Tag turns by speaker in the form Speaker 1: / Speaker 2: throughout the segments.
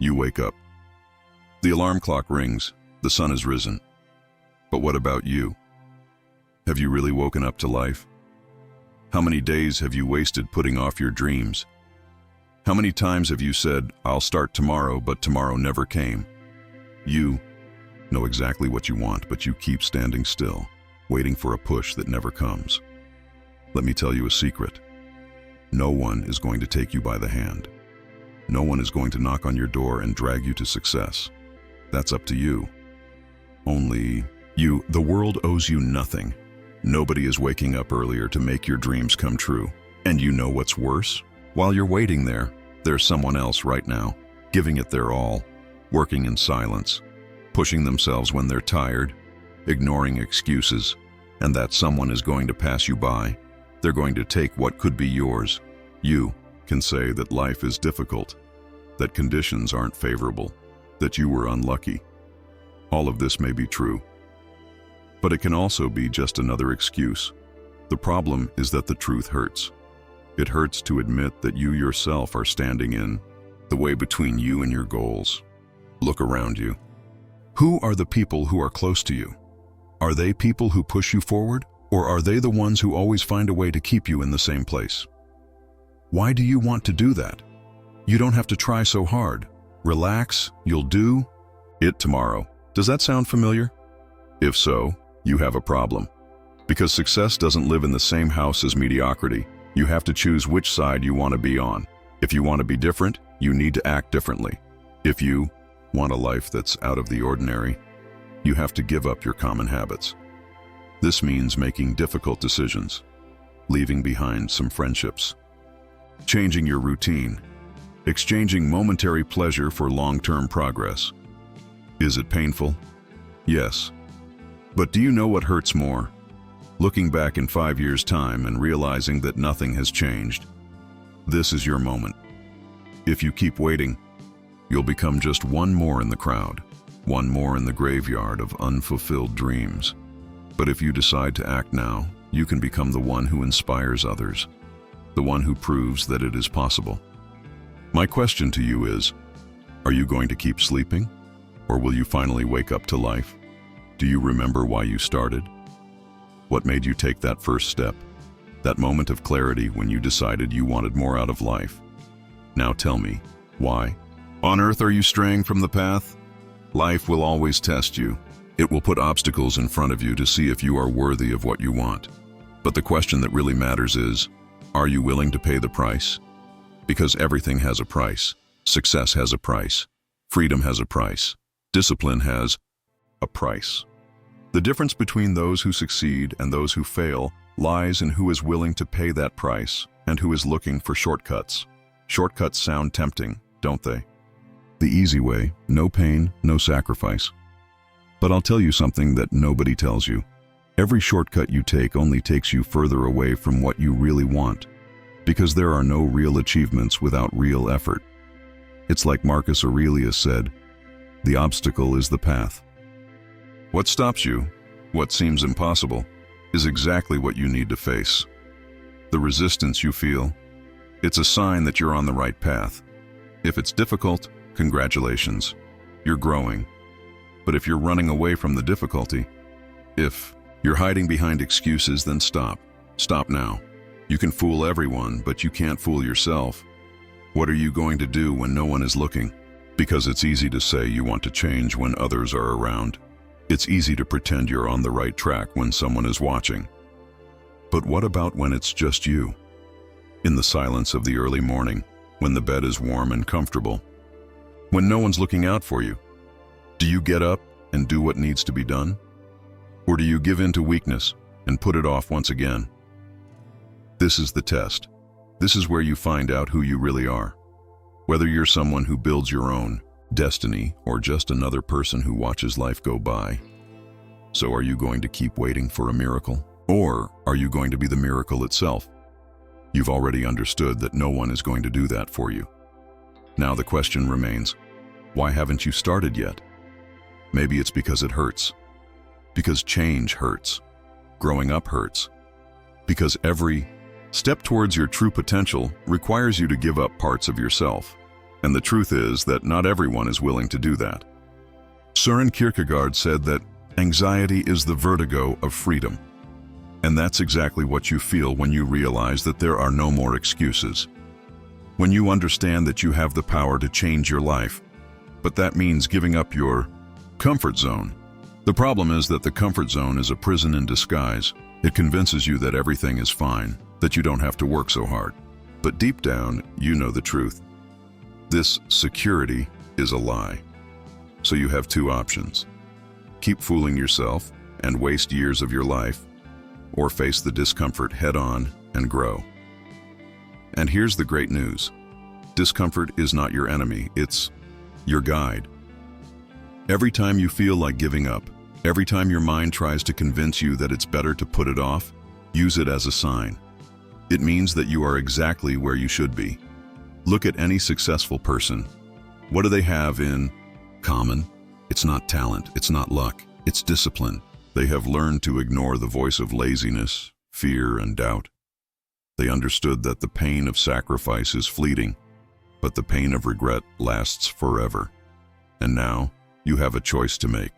Speaker 1: You wake up. The alarm clock rings. The sun has risen. But what about you? Have you really woken up to life? How many days have you wasted putting off your dreams? How many times have you said, "I'll start tomorrow," but tomorrow never came? You know exactly what you want, but you keep standing still, waiting for a push that never comes. Let me tell you a secret. No one is going to take you by the hand. No one is going to knock on your door and drag you to success. That's up to you. Only you. The world owes you nothing. Nobody is waking up earlier to make your dreams come true. And you know what's worse? While you're waiting there, there's someone else right now, giving it their all, working in silence, pushing themselves when they're tired, ignoring excuses, and that someone is going to pass you by. They're going to take what could be yours. You can say that life is difficult, that conditions aren't favorable, that you were unlucky. All of this may be true, but it can also be just another excuse. The problem is that the truth hurts. It hurts to admit that you yourself are standing in the way between you and your goals. Look around you. Who are the people who are close to you? Are they people who push you forward, or are they the ones who always find a way to keep you in the same place? Why do you want to do that? You don't have to try so hard. Relax, you'll do it tomorrow. Does that sound familiar? If so, you have a problem. Because success doesn't live in the same house as mediocrity. You have to choose which side you want to be on. If you want to be different, you need to act differently. If you want a life that's out of the ordinary, you have to give up your common habits. This means making difficult decisions, leaving behind some friendships, changing your routine, exchanging momentary pleasure for long-term progress. Is it painful? Yes. But do you know what hurts more? Looking back in 5 years' time and realizing that nothing has changed. This is your moment. If you keep waiting, you'll become just one more in the crowd, one more in the graveyard of unfulfilled dreams. But if you decide to act now, you can become the one who inspires others, the one who proves that it is possible. My question to you is, are you going to keep sleeping, or will you finally wake up to life? Do you remember why you started? What made you take that first step? That moment of clarity when you decided you wanted more out of life? Now tell me, why on earth are you straying from the path? Life will always test you. It will put obstacles in front of you to see if you are worthy of what you want. But the question that really matters is, are you willing to pay the price? Because everything has a price. Success has a price. Freedom has a price. Discipline has a price. The difference between those who succeed and those who fail lies in who is willing to pay that price and who is looking for shortcuts. Shortcuts sound tempting, don't they? The easy way, no pain, no sacrifice. But I'll tell you something that nobody tells you. Every shortcut you take only takes you further away from what you really want, because there are no real achievements without real effort. It's like Marcus Aurelius said, the obstacle is the path. What stops you, what seems impossible, is exactly what you need to face. The resistance you feel, it's a sign that you're on the right path. If it's difficult, congratulations, you're growing. But if you're running away from the difficulty, if you're hiding behind excuses, then stop. Stop now. You can fool everyone, but you can't fool yourself. What are you going to do when no one is looking? Because it's easy to say you want to change when others are around. It's easy to pretend you're on the right track when someone is watching. But what about when it's just you? In the silence of the early morning, when the bed is warm and comfortable, when no one's looking out for you, do you get up and do what needs to be done? Or do you give in to weakness and put it off once again? This is the test. This is where you find out who you really are. Whether you're someone who builds your own destiny or just another person who watches life go by. So are you going to keep waiting for a miracle? Or are you going to be the miracle itself? You've already understood that no one is going to do that for you. Now the question remains, why haven't you started yet? Maybe it's because it hurts. Because change hurts. Growing up hurts. Because every step towards your true potential requires you to give up parts of yourself. And the truth is that not everyone is willing to do that. Søren Kierkegaard said that anxiety is the vertigo of freedom. And that's exactly what you feel when you realize that there are no more excuses. When you understand that you have the power to change your life, but that means giving up your comfort zone. The problem is that the comfort zone is a prison in disguise. It convinces you that everything is fine, that you don't have to work so hard. But deep down, you know the truth. This security is a lie. So you have two options. Keep fooling yourself and waste years of your life, or face the discomfort head-on and grow. And here's the great news. Discomfort is not your enemy, it's your guide. Every time you feel like giving up, every time your mind tries to convince you that it's better to put it off, use it as a sign. It means that you are exactly where you should be. Look at any successful person. What do they have in common? It's not talent, it's not luck, it's discipline. They have learned to ignore the voice of laziness, fear, and doubt. They understood that the pain of sacrifice is fleeting, but the pain of regret lasts forever. And now, you have a choice to make.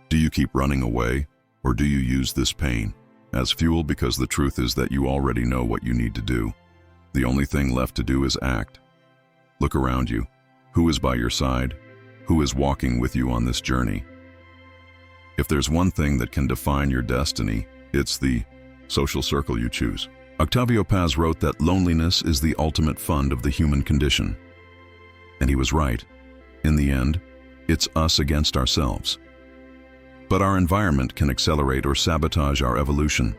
Speaker 1: Do you keep running away, or do you use this pain as fuel? Because the truth is that you already know what you need to do. The only thing left to do is act. Look around you. Who is by your side? Who is walking with you on this journey? If there's one thing that can define your destiny, it's the social circle you choose. Octavio Paz wrote that loneliness is the ultimate fund of the human condition. And he was right. In the end, it's us against ourselves. But our environment can accelerate or sabotage our evolution.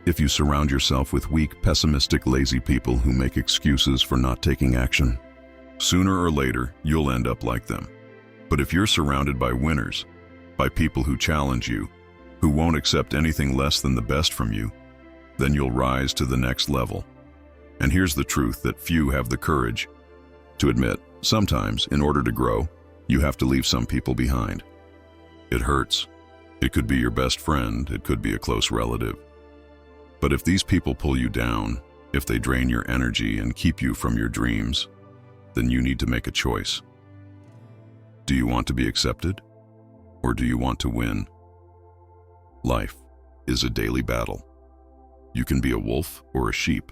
Speaker 1: If you surround yourself with weak, pessimistic, lazy people who make excuses for not taking action, sooner or later, you'll end up like them. But if you're surrounded by winners, by people who challenge you, who won't accept anything less than the best from you, then you'll rise to the next level. And here's the truth that few have the courage to admit. Sometimes, in order to grow, you have to leave some people behind. It hurts. It could be your best friend, it could be a close relative. But if these people pull you down, if they drain your energy and keep you from your dreams, then you need to make a choice. Do you want to be accepted? Or do you want to win? Life is a daily battle. You can be a wolf or a sheep.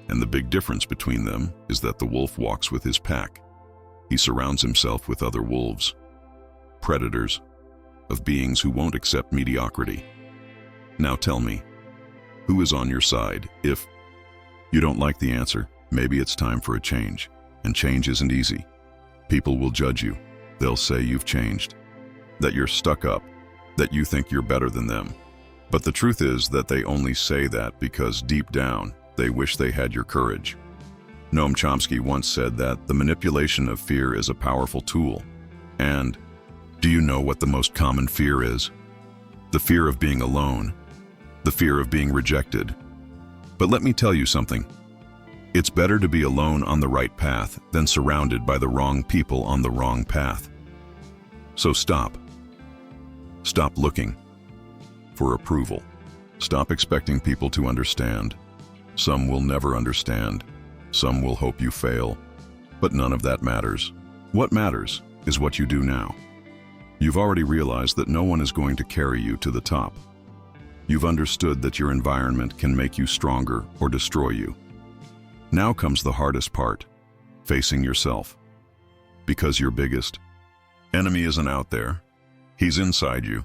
Speaker 1: And the big difference between them is that the wolf walks with his pack. He surrounds himself with other wolves, predators, of beings who won't accept mediocrity. Now tell me, who is on your side? If you don't like the answer, maybe it's time for a change. And change isn't easy. People will judge you. They'll say you've changed, that you're stuck up, that you think you're better than them. But the truth is that they only say that because deep down, they wish they had your courage. Noam Chomsky once said that the manipulation of fear is a powerful tool. And do you know what the most common fear is? The fear of being alone, the fear of being rejected. But let me tell you something. It's better to be alone on the right path than surrounded by the wrong people on the wrong path. So stop. Stop looking for approval. Stop expecting people to understand. Some will never understand. Some will hope you fail. But none of that matters. What matters is what you do now. You've already realized that no one is going to carry you to the top. You've understood that your environment can make you stronger or destroy you. Now comes the hardest part, facing yourself. Because your biggest enemy isn't out there. He's inside you.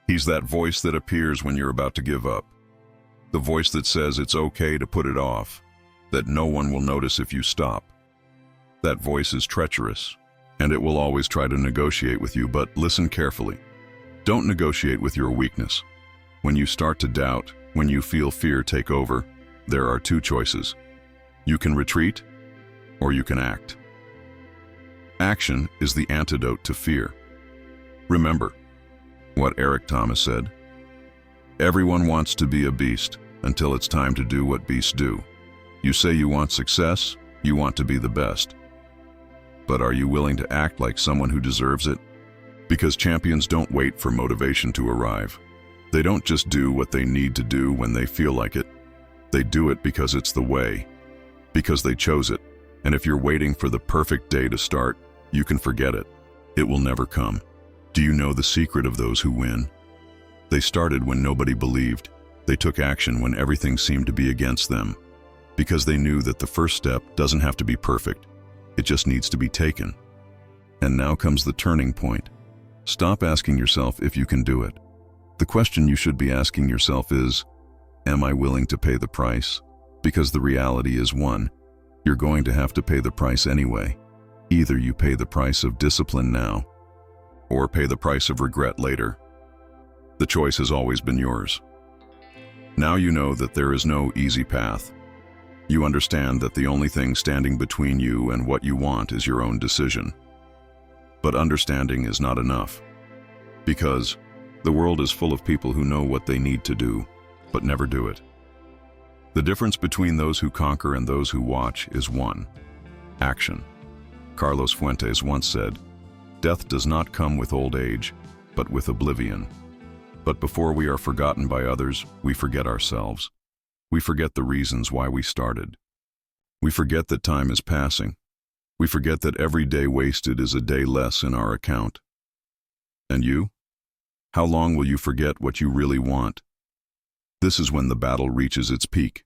Speaker 1: He's that voice that appears when you're about to give up. The voice that says it's okay to put it off, that no one will notice if you stop. That voice is treacherous, and it will always try to negotiate with you, but listen carefully. Don't negotiate with your weakness. When you start to doubt, when you feel fear take over, there are two choices. You can retreat, or you can act. Action is the antidote to fear. Remember what Eric Thomas said. Everyone wants to be a beast until it's time to do what beasts do. You say you want success, you want to be the best. But are you willing to act like someone who deserves it? Because champions don't wait for motivation to arrive. They don't just do what they need to do when they feel like it. They do it because it's the way, because they chose it, And if you're waiting for the perfect day to start, you can forget it. It will never come. Do you know the secret of those who win? They started when nobody believed. They took action when everything seemed to be against them. Because they knew that the first step doesn't have to be perfect. It just needs to be taken. And now comes the turning point. Stop asking yourself if you can do it. The question you should be asking yourself is, am I willing to pay the price? Because the reality is one, you're going to have to pay the price anyway. Either you pay the price of discipline now, or pay the price of regret later. The choice has always been yours. Now you know that there is no easy path. You understand that the only thing standing between you and what you want is your own decision. But understanding is not enough. Because the world is full of people who know what they need to do, but never do it. The difference between those who conquer and those who watch is one: action. Carlos Fuentes once said, "Death does not come with old age, but with oblivion." But before we are forgotten by others, we forget ourselves. We forget the reasons why we started. We forget that time is passing. We forget that every day wasted is a day less in our account. And you? How long will you forget what you really want? This is when the battle reaches its peak.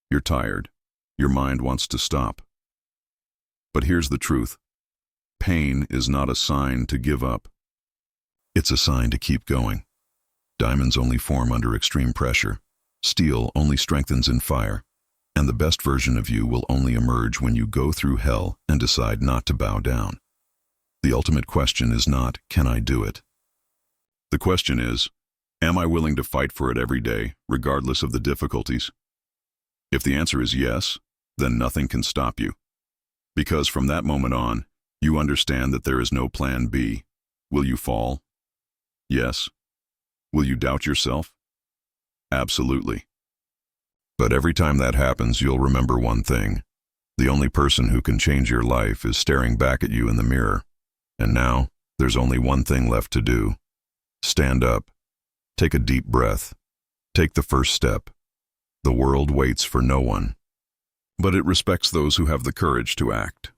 Speaker 1: You're tired. Your mind wants to stop. But here's the truth. Pain is not a sign to give up. It's a sign to keep going. Diamonds only form under extreme pressure. Steel only strengthens in fire. And the best version of you will only emerge when you go through hell and decide not to bow down. The ultimate question is not, can I do it? The question is, am I willing to fight for it every day, regardless of the difficulties? If the answer is yes, then nothing can stop you. Because from that moment on, you understand that there is no plan B. Will you fall? Yes. Will you doubt yourself? Absolutely. But every time that happens, you'll remember one thing. The only person who can change your life is staring back at you in the mirror. And now, there's only one thing left to do. Stand up. Take a deep breath. Take the first step. The world waits for no one. But it respects those who have the courage to act.